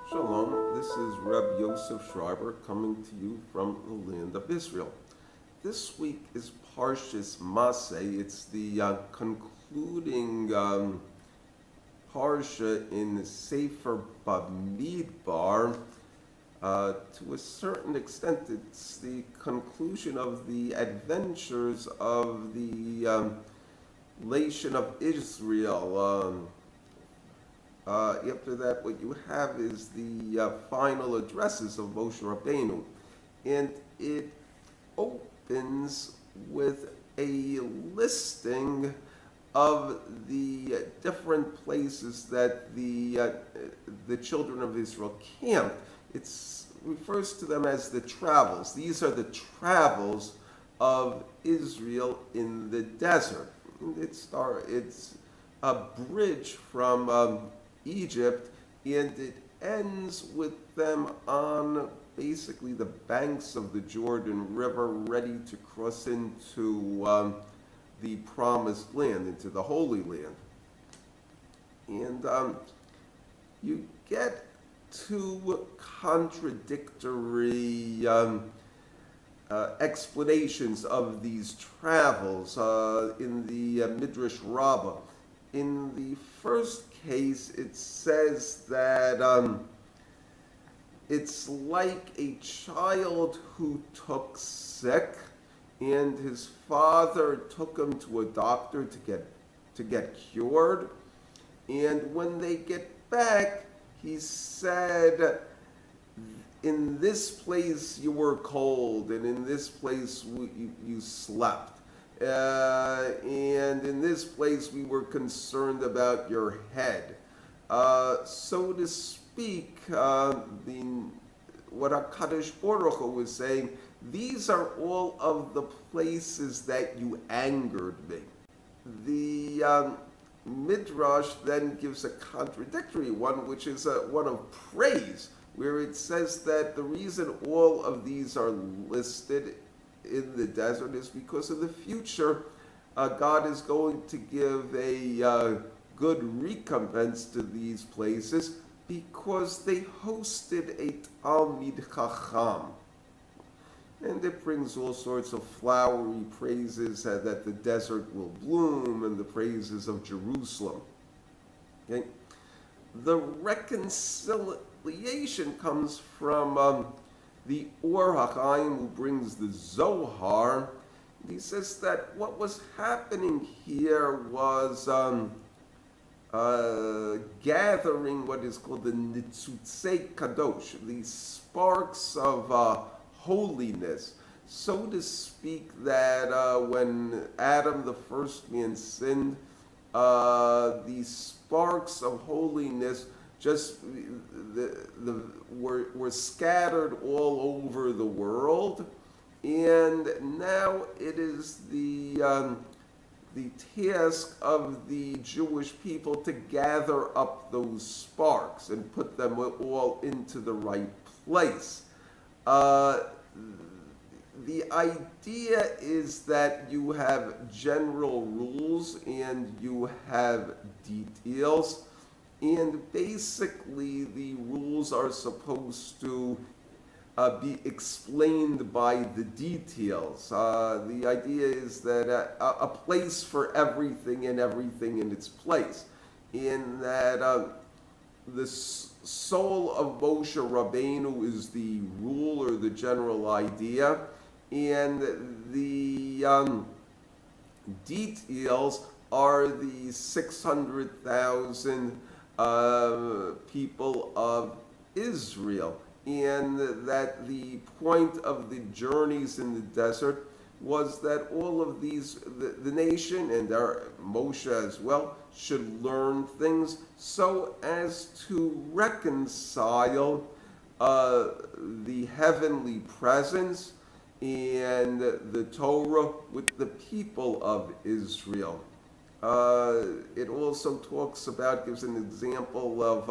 Shalom, this is Reb Yoseph Schreiber coming to you from the land of Israel. This week is Parshas Massey. It's the concluding Parsha in Sefer Bamidbar. To a certain extent, it's the conclusion of the adventures of the nation of Israel. After that, what you have is the final addresses of Moshe Rabbeinu. And it opens with a listing of the different places that the children of Israel camped. It refers to them as the travels. These are the travels of Israel in the desert. And it's a bridge from Egypt, and it ends with them on basically the banks of the Jordan River, ready to cross into the promised land, into the Holy Land. And you get two contradictory explanations of these travels in the Midrash Rabbah. In the first case, it says that it's like a child who took sick, and his father took him to a doctor to get cured. And when they get back, he said, "In this place you were cold, and in this place you slept. And in this place we were concerned about your head." So to speak, what HaKadosh Baruch Hu was saying, these are all of the places that you angered me. The Midrash then gives a contradictory one, which is one of praise, where it says that the reason all of these are listed in the desert is because in the future God is going to give a good recompense to these places because they hosted a Talmid Chacham. And it brings all sorts of flowery praises that the desert will bloom, and the praises of Jerusalem. Okay? The reconciliation comes from the Or HaChaim, who brings the Zohar. He says that what was happening here was gathering what is called the Nitzutzei Kadosh, the sparks of holiness, so to speak, that when Adam, the first man, sinned, the sparks of holiness just were scattered all over the world, and now it is the task of the Jewish people to gather up those sparks and put them all into the right place. The idea is that you have general rules and you have details. And basically, the rules are supposed to be explained by the details. The idea is that a place for everything and everything in its place. In that the soul of Moshe Rabbeinu is the rule or the general idea, and the details are the 600,000 people of Israel, and that the point of the journeys in the desert was that all of these, the nation and Moshe as well, should learn things so as to reconcile the heavenly presence and the Torah with the people of Israel. It also talks about, gives an example of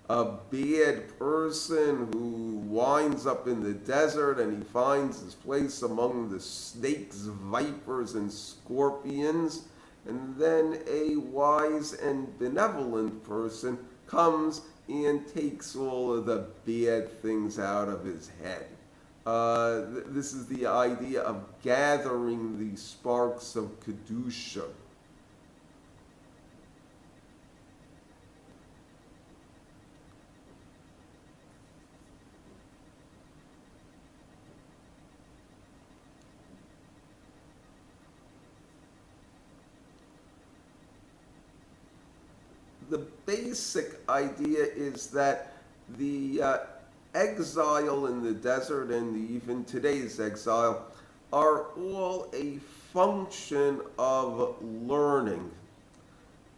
a bad person who winds up in the desert and he finds his place among the snakes, vipers, and scorpions. and then a wise and benevolent person comes and takes all of the bad things out of his head. This is the idea of gathering the sparks of Kedusha. The basic idea is that the exile in the desert and even today's exile are all a function of learning.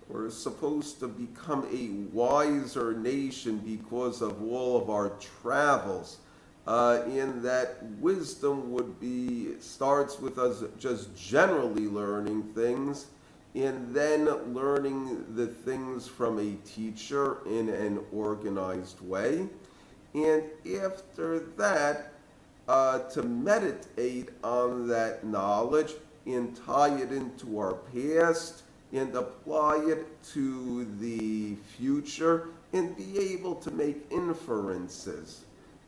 We're supposed to become a wiser nation because of all of our travels. In that wisdom starts with us just generally learning things, and then learning the things from a teacher in an organized way. And after that, to meditate on that knowledge and tie it into our past and apply it to the future and be able to make inferences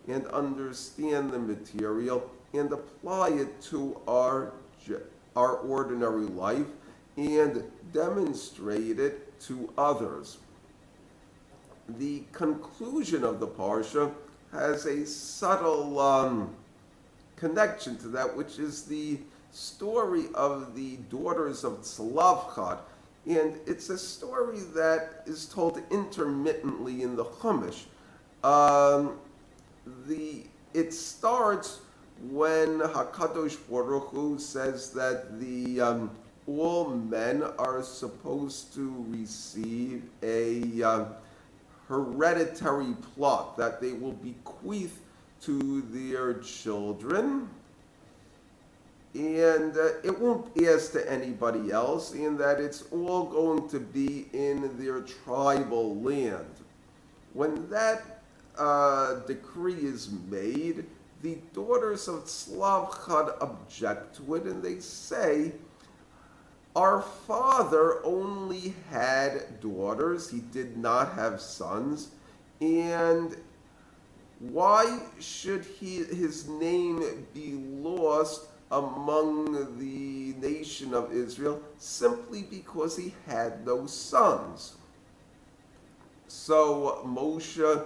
and understand the material and apply it to our ordinary life and demonstrate it to others. The conclusion of the Parsha has a subtle connection to that, which is the story of the daughters of Tzlavchad. And it's a story that is told intermittently in the Chumash. It starts when HaKadosh Baruch Hu says that all men are supposed to receive a hereditary plot that they will bequeath to their children, and it won't pass to anybody else, and that it's all going to be in their tribal land. When that decree is made, the daughters of Tzlavchad object to it, and they say, our father only had daughters, he did not have sons, and why should his name be lost among the nation of Israel simply because he had no sons? So Moshe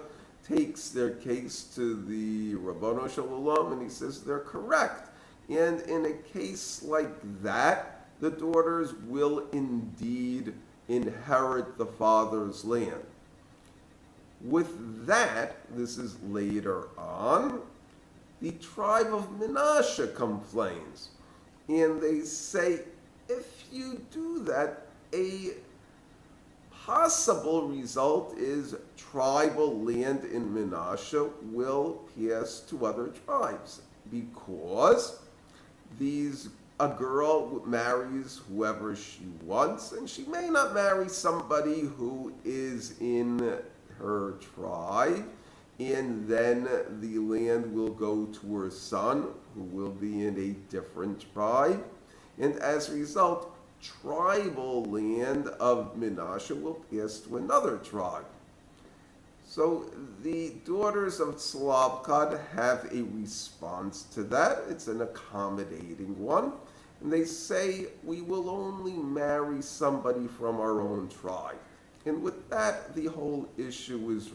takes their case to the Rabbanu Shalom and he says they're correct. And in a case like that, the daughters will indeed inherit the father's land. With that, this is later on, the tribe of Menashe complains. And they say, if you do that, a possible result is tribal land in Menashe will pass to other tribes, because a girl marries whoever she wants, and she may not marry somebody who is in her tribe, and then the land will go to her son, who will be in a different tribe, and as a result, tribal land of Menashe will pass to another tribe. So the daughters of Tzlavchad have a response to that. It's an accommodating one. And they say, we will only marry somebody from our own tribe. And with that, the whole issue is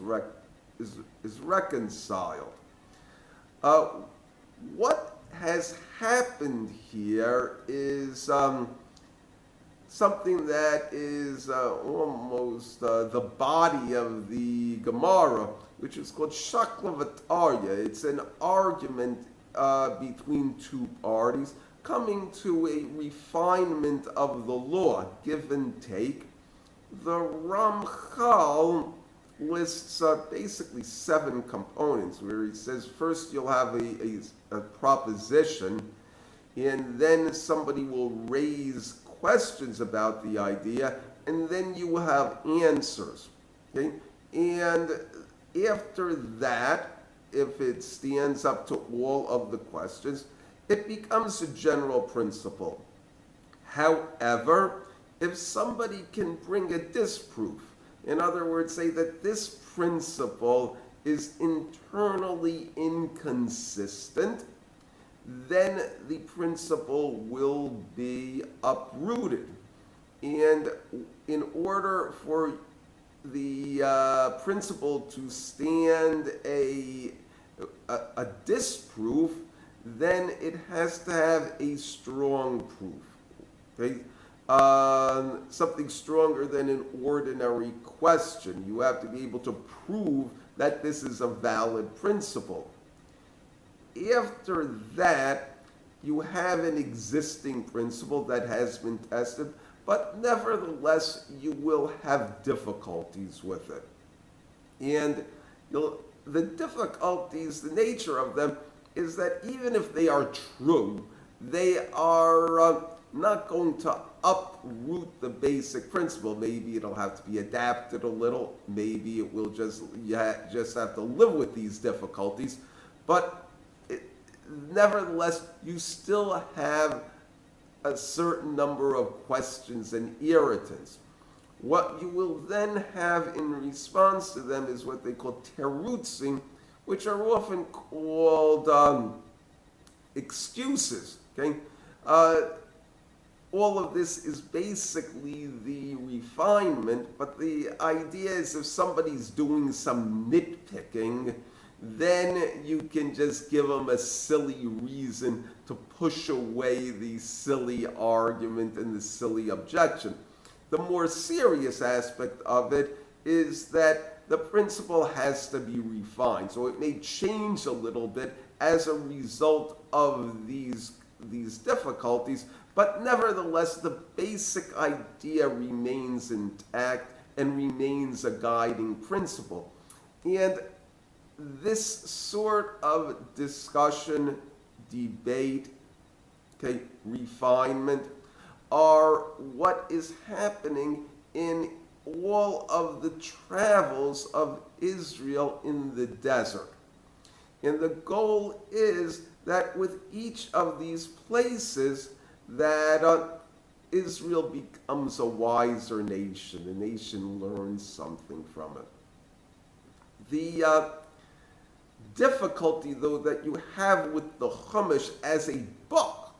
reconciled. What has happened here is something that is almost the body of the Gemara, which is called Shakla V'Tarya. It's an argument between two parties coming to a refinement of the law, give and take. The Ramchal lists basically 7 components, where he says first you'll have a proposition, and then somebody will raise questions about the idea, and then you will have answers. Okay? And after that, if it stands up to all of the questions, it becomes a general principle. However, if somebody can bring a disproof, in other words, say that this principle is internally inconsistent, then the principle will be uprooted. And in order for the principle to stand a disproof, then it has to have a strong proof. Okay? Something stronger than an ordinary question. You have to be able to prove that this is a valid principle. After that, you have an existing principle that has been tested, but nevertheless, you will have difficulties with it. And the difficulties, the nature of them, is that even if they are true, they are not going to uproot the basic principle. Maybe it'll have to be adapted a little. Maybe it will just have to live with these difficulties. But nevertheless, you still have a certain number of questions and irritants. What you will then have in response to them is what they call terutzim, which are often called excuses. Okay, all of this is basically the refinement, but the idea is if somebody's doing some nitpicking, then you can just give them a silly reason to push away the silly argument and the silly objection. The more serious aspect of it is that the principle has to be refined. So it may change a little bit as a result of these difficulties, but nevertheless, the basic idea remains intact and remains a guiding principle. And this sort of discussion, debate, okay, refinement, are what is happening in all of the travels of Israel in the desert. And the goal is that with each of these places that Israel becomes a wiser nation. The nation learns something from it. The difficulty, though, that you have with the Chumash as a book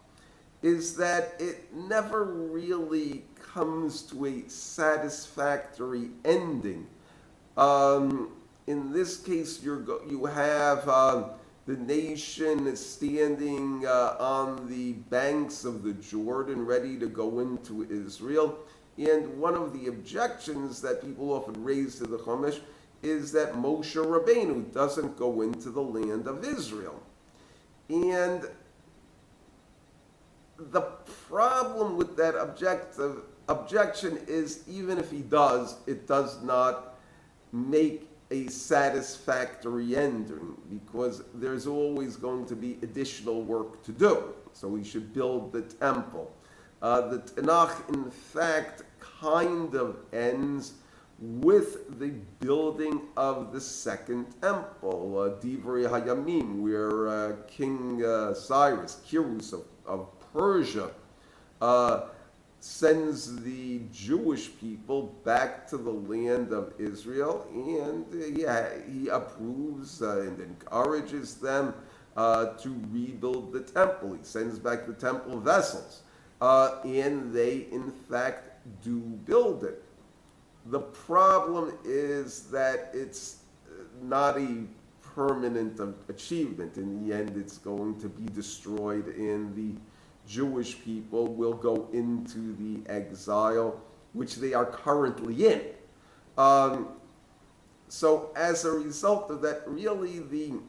is that it never really comes to a satisfactory ending. In this case, you have the nation standing on the banks of the Jordan, ready to go into Israel. And one of the objections that people often raise to the Chumash is that Moshe Rabbeinu doesn't go into the land of Israel. And the problem with that objection is even if he does, it does not make a satisfactory ending because there's always going to be additional work to do. So we should build the temple. The Tanakh, in fact, kind of ends with the building of the second temple, Divrei Hayamim, where King Cyrus, Kirus of Persia, sends the Jewish people back to the land of Israel, and he approves and encourages them to rebuild the temple. He sends back the temple vessels, and they, in fact, do build it. The problem is that it's not a permanent achievement. In the end, it's going to be destroyed, and the Jewish people will go into the exile, which they are currently in. So as a result of that, really the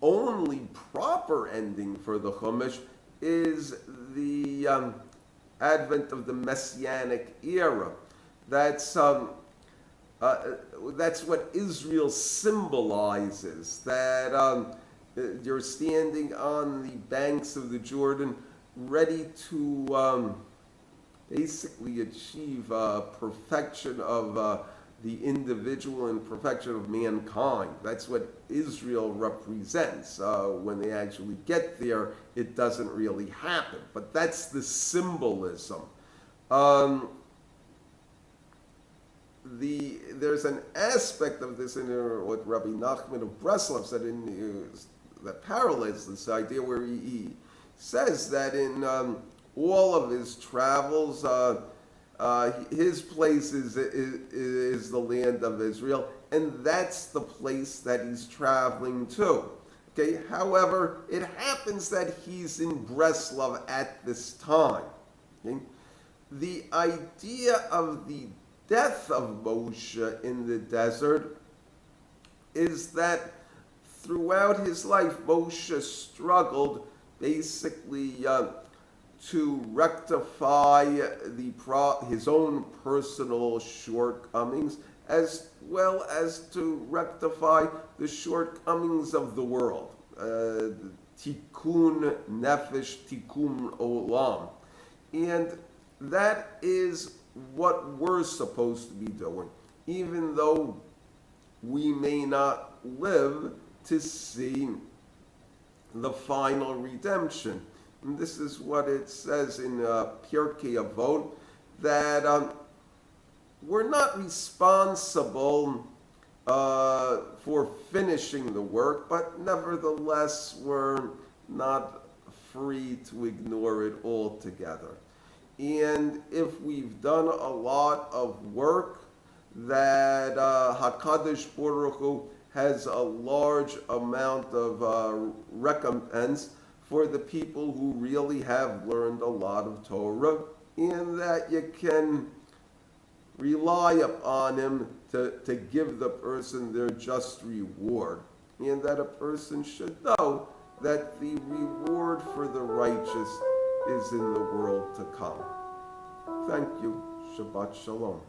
only proper ending for the Chumash is the advent of the Messianic era. That's what Israel symbolizes, that you're standing on the banks of the Jordan ready to basically achieve perfection of the individual and perfection of mankind. That's what Israel represents. When they actually get there, it doesn't really happen. But that's the symbolism. Um, there's an aspect of this in what Rabbi Nachman of Breslov said that parallels this idea, where he says that in all of his travels, his place is the land of Israel, and that's the place that he's traveling to. Okay. However, it happens that he's in Breslov at this time. Okay? The idea of the death of Moshe in the desert is that throughout his life, Moshe struggled basically to rectify his own personal shortcomings, as well as to rectify the shortcomings of the world. Tikkun nefesh, tikkun olam. And that is what we're supposed to be doing, even though we may not live to see the final redemption. And this is what it says in Pirkei Avot, that we're not responsible for finishing the work, but nevertheless we're not free to ignore it altogether. And if we've done a lot of work, that HaKadosh Baruch Hu has a large amount of recompense for the people who really have learned a lot of Torah, and that you can rely upon him to give the person their just reward, and that a person should know that the reward for the righteous is in the world to come. Thank you. Shabbat Shalom.